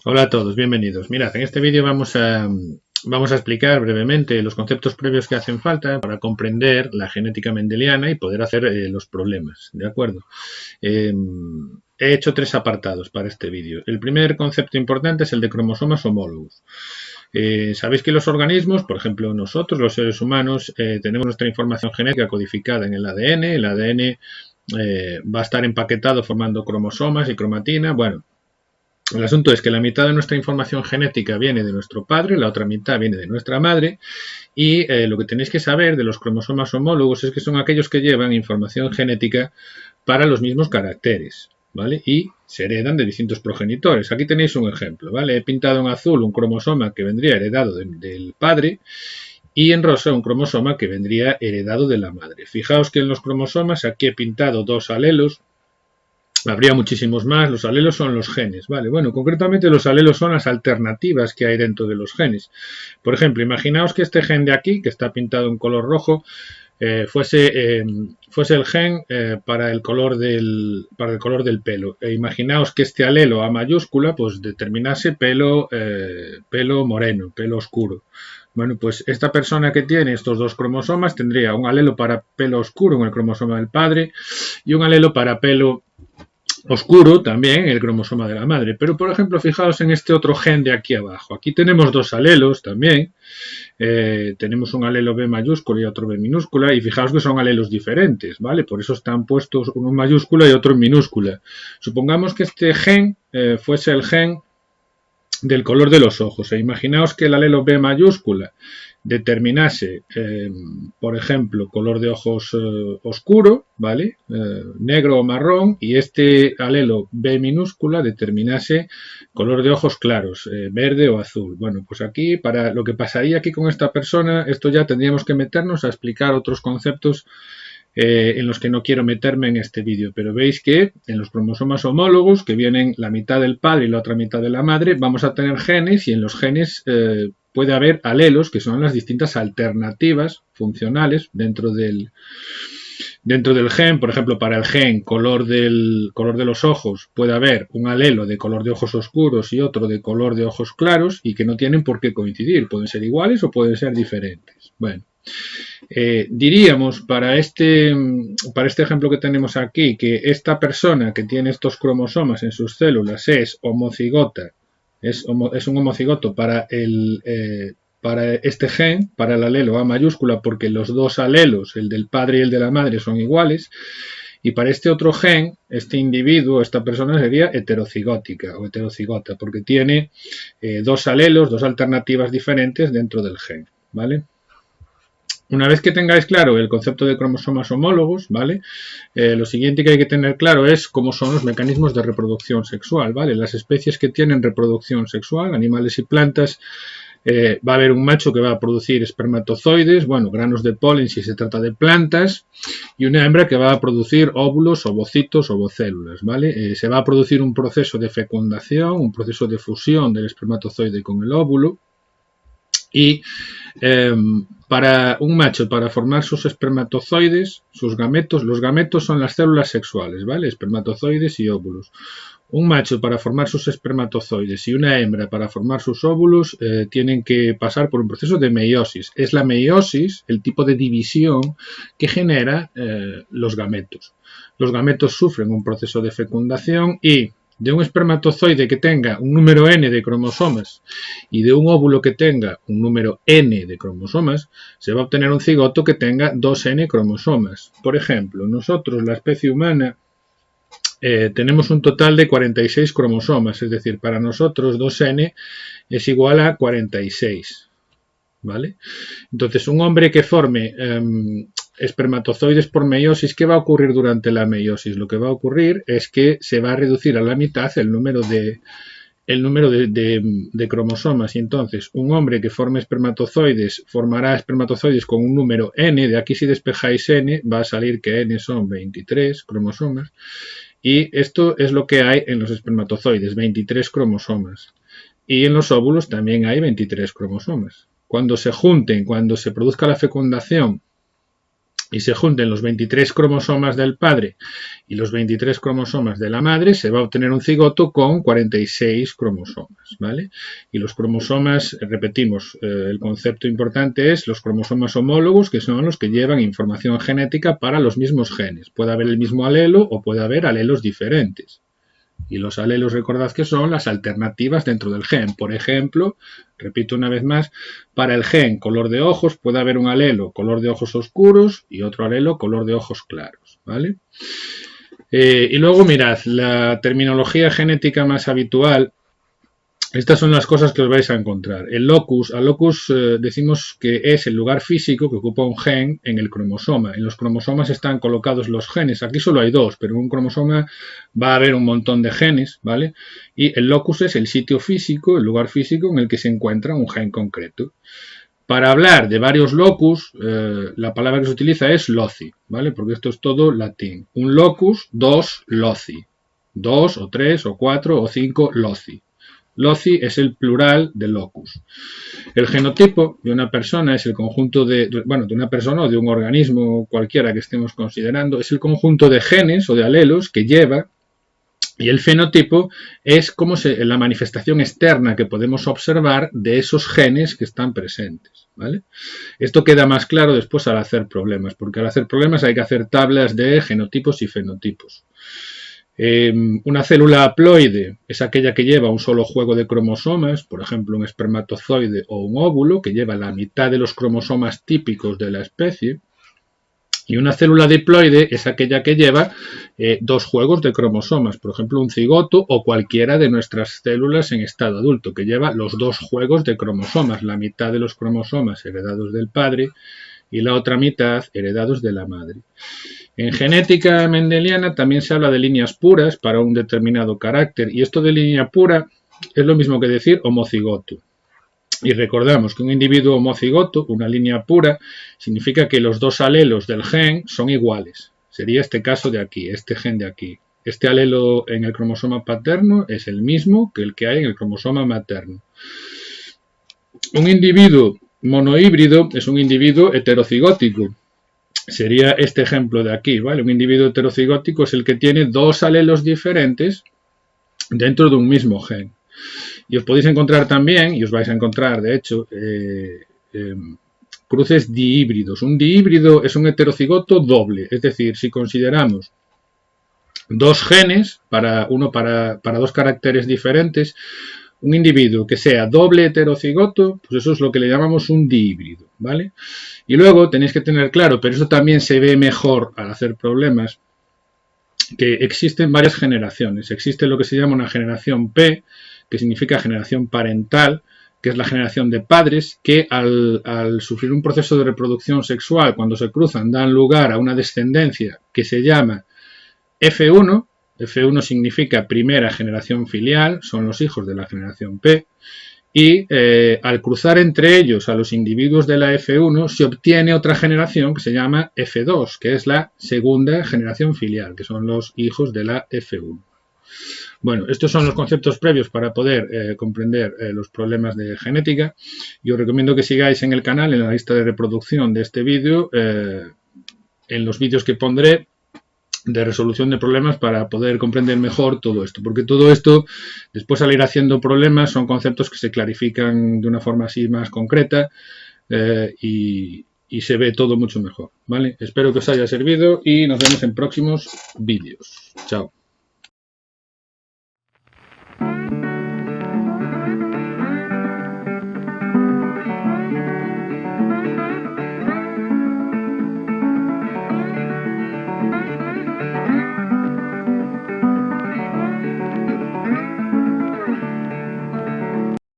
Hola a todos, bienvenidos. Mirad, en este vídeo vamos a explicar brevemente los conceptos previos que hacen falta para comprender la genética mendeliana y poder hacer los problemas, ¿de acuerdo? He hecho tres apartados para este vídeo. El primer concepto importante es el de cromosomas homólogos. Sabéis que los organismos, por ejemplo nosotros, los seres humanos, tenemos nuestra información genética codificada en el ADN. El ADN va a estar empaquetado formando cromosomas y cromatina. Bueno, el asunto es que la mitad de nuestra información genética viene de nuestro padre, la otra mitad viene de nuestra madre, y lo que tenéis que saber de los cromosomas homólogos es que son aquellos que llevan información genética para los mismos caracteres, ¿vale? Y se heredan de distintos progenitores. Aquí tenéis un ejemplo, ¿vale? He pintado en azul un cromosoma que vendría heredado del padre y en rosa un cromosoma que vendría heredado de la madre. Fijaos que en los cromosomas aquí he pintado dos alelos. Habría muchísimos más. Los alelos son los genes, ¿vale? Bueno, concretamente los alelos son las alternativas que hay dentro de los genes. Por ejemplo, imaginaos que este gen de aquí, que está pintado en color rojo, fuese el gen para el color del pelo. Imaginaos que este alelo A mayúscula pues determinase pelo moreno, pelo oscuro. Bueno, pues esta persona que tiene estos dos cromosomas tendría un alelo para pelo oscuro en el cromosoma del padre y un alelo para pelo oscuro también en el cromosoma de la madre. Pero, por ejemplo, fijaos en este otro gen de aquí abajo. Aquí tenemos dos alelos también. Tenemos un alelo B mayúscula y otro B minúscula. Y fijaos que son alelos diferentes, ¿vale? Por eso están puestos uno en mayúscula y otro en minúscula. Supongamos que este gen fuese el gen del color de los ojos. Imaginaos que el alelo B mayúscula determinase, por ejemplo, color de ojos oscuro, ¿vale? Negro o marrón, y este alelo B minúscula determinase color de ojos claros, verde o azul. Bueno, pues aquí, para lo que pasaría aquí con esta persona, esto ya tendríamos que meternos a explicar otros conceptos en los que no quiero meterme en este vídeo, pero veis que en los cromosomas homólogos, que vienen la mitad del padre y la otra mitad de la madre, vamos a tener genes y en los genes puede haber alelos, que son las distintas alternativas funcionales dentro del gen. Por ejemplo, para el gen color de los ojos puede haber un alelo de color de ojos oscuros y otro de color de ojos claros y que no tienen por qué coincidir, pueden ser iguales o pueden ser diferentes. Bueno, diríamos para este ejemplo que tenemos aquí que esta persona que tiene estos cromosomas en sus células es homocigota, es un homocigoto para este gen, para el alelo A mayúscula, porque los dos alelos, el del padre y el de la madre, son iguales. Y para este otro gen, este individuo, esta persona sería heterocigótica o heterocigota, porque tiene dos alelos, dos alternativas diferentes dentro del gen, ¿vale? Una vez que tengáis claro el concepto de cromosomas homólogos, ¿vale? Lo siguiente que hay que tener claro es cómo son los mecanismos de reproducción sexual, ¿vale? Las especies que tienen reproducción sexual, animales y plantas, va a haber un macho que va a producir espermatozoides, bueno, granos de polen si se trata de plantas, y una hembra que va a producir óvulos, ovocitos, ovocélulas, ¿vale? Se va a producir un proceso de fecundación, un proceso de fusión del espermatozoide con el óvulo, y para un macho, para formar sus espermatozoides, sus gametos, los gametos son las células sexuales, ¿vale? Espermatozoides y óvulos. Un macho para formar sus espermatozoides y una hembra para formar sus óvulos tienen que pasar por un proceso de meiosis. Es la meiosis, el tipo de división que genera los gametos. Los gametos sufren un proceso de fecundación y de un espermatozoide que tenga un número n de cromosomas y de un óvulo que tenga un número n de cromosomas, se va a obtener un cigoto que tenga 2n cromosomas. Por ejemplo, nosotros, la especie humana, tenemos un total de 46 cromosomas, es decir, para nosotros 2n es igual a 46, ¿vale? Entonces, un hombre que forme espermatozoides por meiosis, ¿qué va a ocurrir durante la meiosis? Lo que va a ocurrir es que se va a reducir a la mitad el número de cromosomas, y entonces un hombre que forme espermatozoides formará espermatozoides con un número n. De aquí, si despejáis n, va a salir que n son 23 cromosomas, y esto es lo que hay en los espermatozoides, 23 cromosomas, y en los óvulos también hay 23 cromosomas. Cuando se junten, cuando se produzca la fecundación y se junten los 23 cromosomas del padre y los 23 cromosomas de la madre, se va a obtener un cigoto con 46 cromosomas, ¿vale? Y los cromosomas, repetimos, el concepto importante es los cromosomas homólogos, que son los que llevan información genética para los mismos genes. Puede haber el mismo alelo o puede haber alelos diferentes. Y los alelos, recordad que son las alternativas dentro del gen. Por ejemplo, repito una vez más, para el gen color de ojos puede haber un alelo color de ojos oscuros y otro alelo color de ojos claros, ¿vale? Y luego mirad, la terminología genética más habitual. Estas son las cosas que os vais a encontrar. El locus, al locus decimos que es el lugar físico que ocupa un gen en el cromosoma. En los cromosomas están colocados los genes. Aquí solo hay dos, pero en un cromosoma va a haber un montón de genes, ¿vale? Y el locus es el sitio físico, el lugar físico en el que se encuentra un gen concreto. Para hablar de varios locus, la palabra que se utiliza es loci, ¿vale? Porque esto es todo latín. Un locus, dos loci. Dos o tres o cuatro o cinco loci. Loci es el plural de locus. El genotipo de una persona es el conjunto de una persona o de un organismo cualquiera que estemos considerando, es el conjunto de genes o de alelos que lleva, y el fenotipo es como la manifestación externa que podemos observar de esos genes que están presentes, ¿vale? Esto queda más claro después al hacer problemas, porque al hacer problemas hay que hacer tablas de genotipos y fenotipos. Una célula haploide es aquella que lleva un solo juego de cromosomas, por ejemplo un espermatozoide o un óvulo, que lleva la mitad de los cromosomas típicos de la especie. Y una célula diploide es aquella que lleva dos juegos de cromosomas, por ejemplo un cigoto o cualquiera de nuestras células en estado adulto, que lleva los dos juegos de cromosomas, la mitad de los cromosomas heredados del padre y la otra mitad heredados de la madre. En genética mendeliana también se habla de líneas puras para un determinado carácter, y esto de línea pura es lo mismo que decir homocigoto. Y recordamos que un individuo homocigoto, una línea pura, significa que los dos alelos del gen son iguales. Sería este caso de aquí, este gen de aquí. Este alelo en el cromosoma paterno es el mismo que el que hay en el cromosoma materno. Un individuo monohíbrido es un individuo heterocigótico. Sería este ejemplo de aquí, ¿vale? Un individuo heterocigótico es el que tiene dos alelos diferentes dentro de un mismo gen. Y os podéis encontrar también, y os vais a encontrar, de hecho, cruces dihíbridos. Un dihíbrido es un heterocigoto doble, es decir, si consideramos dos genes, uno para dos caracteres diferentes, un individuo que sea doble heterocigoto, pues eso es lo que le llamamos un dihíbrido, ¿vale? Y luego tenéis que tener claro, pero eso también se ve mejor al hacer problemas, que existen varias generaciones. Existe lo que se llama una generación P, que significa generación parental, que es la generación de padres que al sufrir un proceso de reproducción sexual, cuando se cruzan, dan lugar a una descendencia que se llama F1. F1 significa primera generación filial, son los hijos de la generación P, y al cruzar entre ellos a los individuos de la F1 se obtiene otra generación que se llama F2, que es la segunda generación filial, que son los hijos de la F1. Bueno, estos son los conceptos previos para poder comprender los problemas de genética. Yo os recomiendo que sigáis en el canal, en la lista de reproducción de este vídeo, en los vídeos que pondré de resolución de problemas para poder comprender mejor todo esto, porque todo esto, después al ir haciendo problemas, son conceptos que se clarifican de una forma así más concreta y se ve todo mucho mejor, ¿vale? Espero que os haya servido y nos vemos en próximos vídeos. Chao.